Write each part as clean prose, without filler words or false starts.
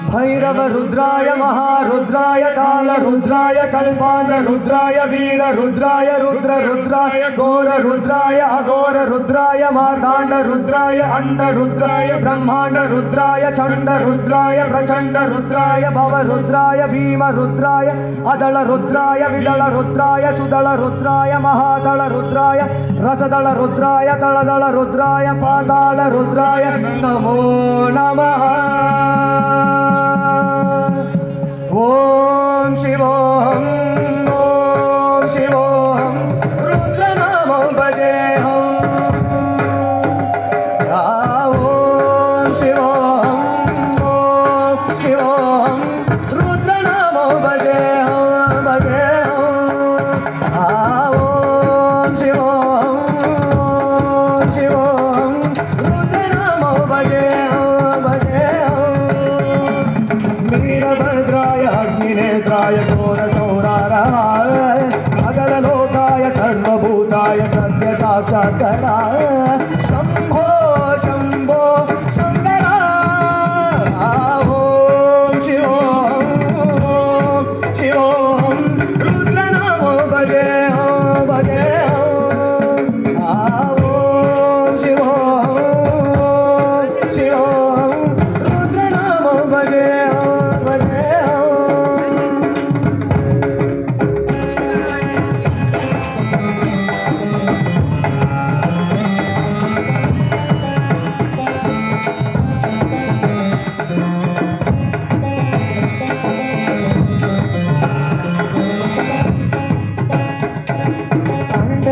भैरव रुद्राय महारुद्राय काल रुद्राय कल्पांत रुद्राय वीर रुद्राय रुद्र रुद्राय घोर रुद्राय अघोर रुद्राय मार्तांड रुद्राय अंड रुद्राय ब्रह्मांड रुद्राय चंड रुद्राय प्रचंड रुद्राय भव रुद्राय भीम रुद्राय अदल रुद्राय विदल रुद्राय सुदल रुद्राय महादल रुद्राय रसदल रुद्राय तलदल रुद्राय पाताल रुद्राय नमो नमः। ओम शिवोहम रुद्रनामो भजेहम। ओम शिवोहम रुद्रनामो भजेहम ओम शिवोहम रुद्रनामो भजेहम वीरभद्राय अग्निनेत्राय घोरसौराराय अगललोकाय सर्वभूताय सत्य साक्षात्काराय शंभो शंभो शंकरा। ओम शिवोहम रुद्रनामो भजेहम ओम शिवोहम रुद्रनामो भजेहम।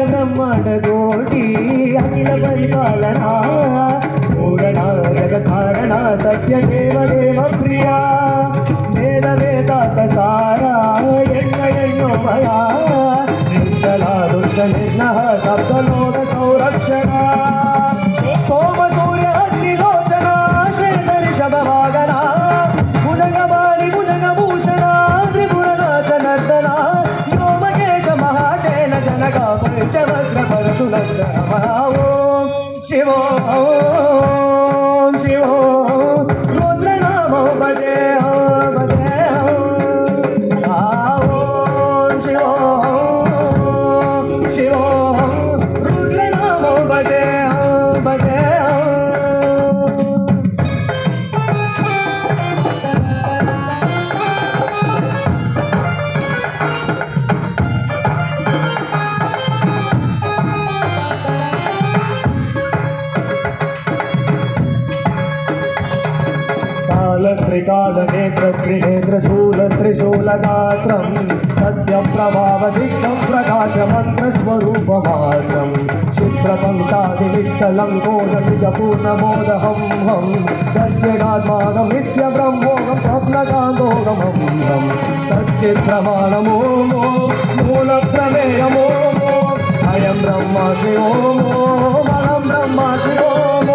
ब्रह्मांडकोटि अखिल परिपालना पूरणा जगत्कारणा सत्य देव देव प्रिया वेद वेदान्तसारा यज्ञ मया निश्चला दुष्ट निर्नः सप्तलोक संरक्षणा सोम सूर्य अग्निलोचना श्वेत ऋषभवाहना भुजगवाणी भुजगभूषणा त्रिपुरनाथ नर्दना व्योमकेश महासेन जनक पंचवक्र परशुनंदन। ओम शिवो रुद्रनामो भजेहम ओम शिवो रुद्रनामो भजेहम। त्रिकाल नेत्र त्रिनेत्र शूल त्रिशूलगात्रं सत्यप्रभावशिष्टं प्रकाश मंत्र स्वरूप मात्रं क्षिप्रपंचादिनिष्ठलंकोदनिजपूर्णमोदहं हम सत्यनात्मानं नित्यब्रह्मोऽहं स्वप्नकान्तोऽहं हम सच्चित्प्रमाणमो मूलप्रमेयमो अयं ब्रह्मास्मि ओम अहं ब्रह्मास्मि ओम